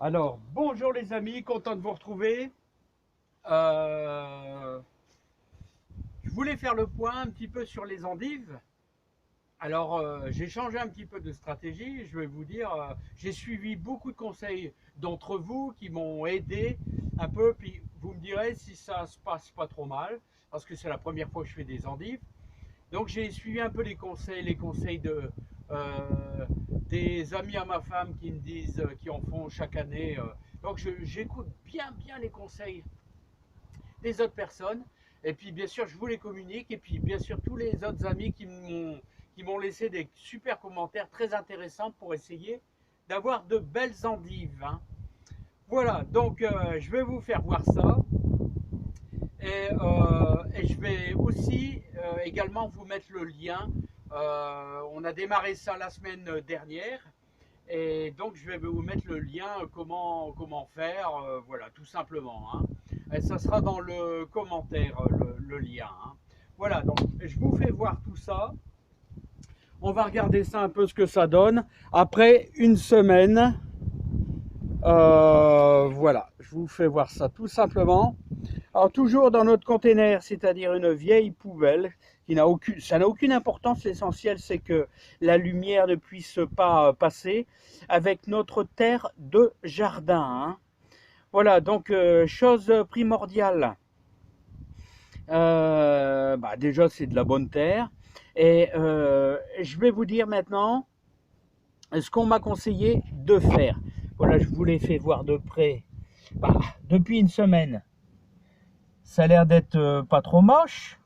Alors, bonjour les amis, content de vous retrouver. Euh, je voulais faire le point un petit peu sur les endives. Alors, j'ai changé un petit peu de stratégie. Je vais vous dire, j'ai suivi beaucoup de conseils d'entre vous qui m'ont aidé un peu. Puis vous me direz si ça se passe pas trop mal, parce que c'est la première fois que je fais des endives. Donc, j'ai suivi un peu les conseils des amis à ma femme qui me disent, qui en font chaque année. Donc, j'écoute bien les conseils des autres personnes. Et puis bien sûr, je vous les communique. Et puis bien sûr, tous les autres amis qui m'ont laissé des super commentaires très intéressants pour essayer d'avoir de belles endives, hein. Voilà, donc je vais vous faire voir ça. Et je vais aussi également vous mettre le lien. On a démarré ça la semaine dernière. Et donc, je vais vous mettre le lien, comment faire, voilà, tout simplement, hein. Et ça sera dans le commentaire, le lien, hein. Voilà, donc je vous fais voir tout ça. On va regarder ça un peu ce que ça donne. Après une semaine, voilà, je vous fais voir ça tout simplement. Alors toujours dans notre container, c'est-à-dire une vieille poubelle qui n'a aucune, ça n'a aucune importance. L'essentiel, c'est que la lumière ne puisse pas passer avec notre terre de jardin, hein. Voilà, donc chose primordiale. Déjà, c'est de la bonne terre. Et je vais vous dire maintenant ce qu'on m'a conseillé de faire. Voilà, je vous l'ai fait voir de près. Bah, depuis une semaine, ça a l'air d'être pas trop moche.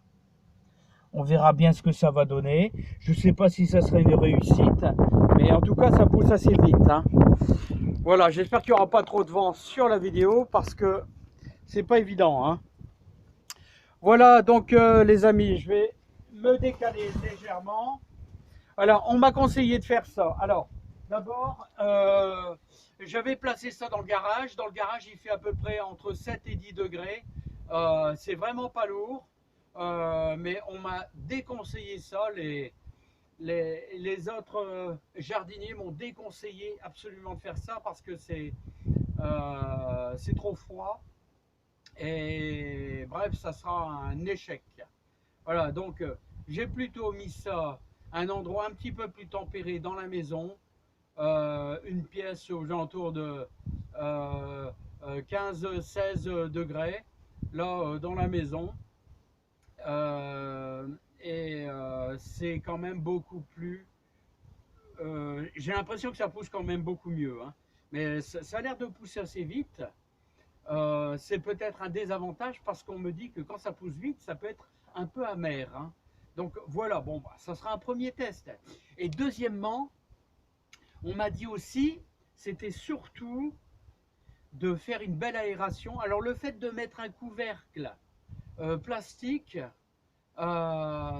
On verra bien ce que ça va donner. Je ne sais pas si ça serait une réussite, mais en tout cas, ça pousse assez vite, hein. Voilà, j'espère qu'il n'y aura pas trop de vent sur la vidéo parce que c'est pas évident, hein. Voilà, donc les amis, je vais me décaler légèrement. Alors, on m'a conseillé de faire ça. Alors, d'abord, j'avais placé ça dans le garage. Dans le garage, il fait à peu près entre 7 et 10 degrés. C'est vraiment pas lourd. Mais on m'a déconseillé ça. Les autres jardiniers m'ont déconseillé absolument de faire ça parce que c'est trop froid. Et bref, ça sera un échec. Voilà, donc j'ai plutôt mis ça à un endroit un petit peu plus tempéré dans la maison, une pièce aux alentours de 15-16 degrés, là dans la maison. Euh, c'est quand même beaucoup plus. J'ai l'impression que ça pousse quand même beaucoup mieux, hein. Mais ça a l'air de pousser assez vite. C'est peut-être un désavantage parce qu'on me dit que quand ça pousse vite, ça peut être un peu amer, hein. Donc voilà, bon, bah, ça sera un premier test. Et deuxièmement, on m'a dit aussi, c'était surtout de faire une belle aération. Alors le fait de mettre un couvercle plastique,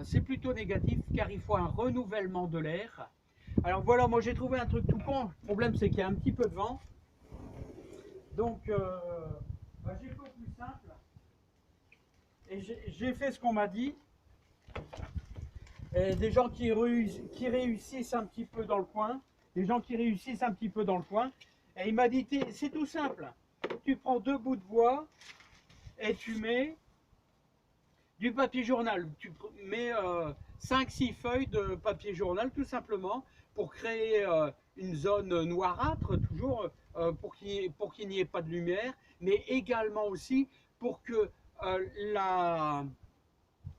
c'est plutôt négatif car il faut un renouvellement de l'air. Alors voilà, moi j'ai trouvé un truc tout con. Le problème c'est qu'il y a un petit peu de vent. Donc j'ai fait au plus simple. Et j'ai fait ce qu'on m'a dit. Et des gens qui réussissent un petit peu dans le coin. Des gens qui réussissent un petit peu dans le coin. Et il m'a dit, c'est tout simple. Tu prends 2 bouts de bois et tu mets du papier journal. Tu mets 5-6 feuilles de papier journal tout simplement pour créer une zone noirâtre, toujours pour qu'il n'y ait pas de lumière, mais également aussi pour que la,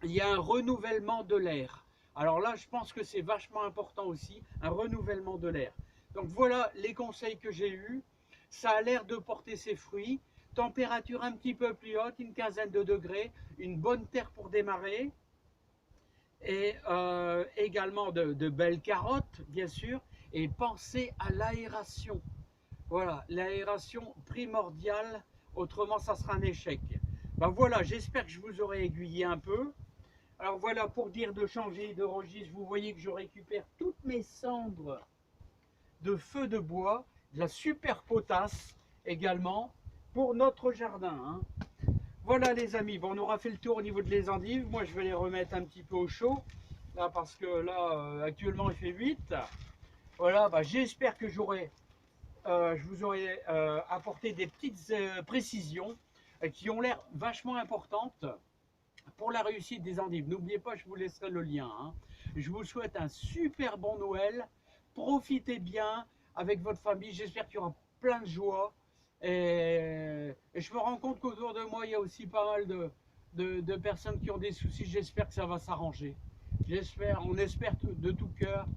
il y a un renouvellement de l'air. Alors là, je pense que c'est vachement important aussi, un renouvellement de l'air. Donc voilà les conseils que j'ai eus. Ça a l'air de porter ses fruits. Température un petit peu plus haute, une quinzaine de degrés, une bonne terre pour démarrer. Et également de belles carottes, bien sûr. Et pensez à l'aération. Voilà, l'aération primordiale, autrement ça sera un échec. Ben voilà, j'espère que je vous aurai aiguillé un peu. Alors voilà, pour dire de changer de registre, vous voyez que je récupère toutes mes cendres de feu de bois, de la super potasse également pour notre jardin, hein. Voilà les amis, bon, on aura fait le tour au niveau de les endives. Moi je vais les remettre un petit peu au chaud, là parce que là actuellement il fait 8. Voilà, bah, j'espère que j'aurai je vous aurais apporté des petites précisions qui ont l'air vachement importantes pour la réussite des endives. N'oubliez pas, je vous laisserai le lien. Hein. Je vous souhaite un super bon Noël. Profitez bien avec votre famille. J'espère qu'il y aura plein de joie. Et je me rends compte qu'autour de moi, il y a aussi pas mal de personnes qui ont des soucis. J'espère que ça va s'arranger. On espère de tout cœur.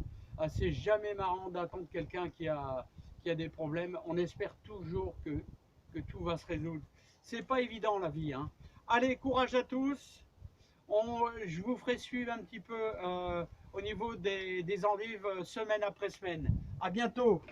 C'est jamais marrant d'attendre quelqu'un qui a des problèmes. On espère toujours que tout va se résoudre. C'est pas évident la vie. Hein. Allez, courage à tous. Je vous ferai suivre un petit peu au niveau des endives semaine après semaine. À bientôt.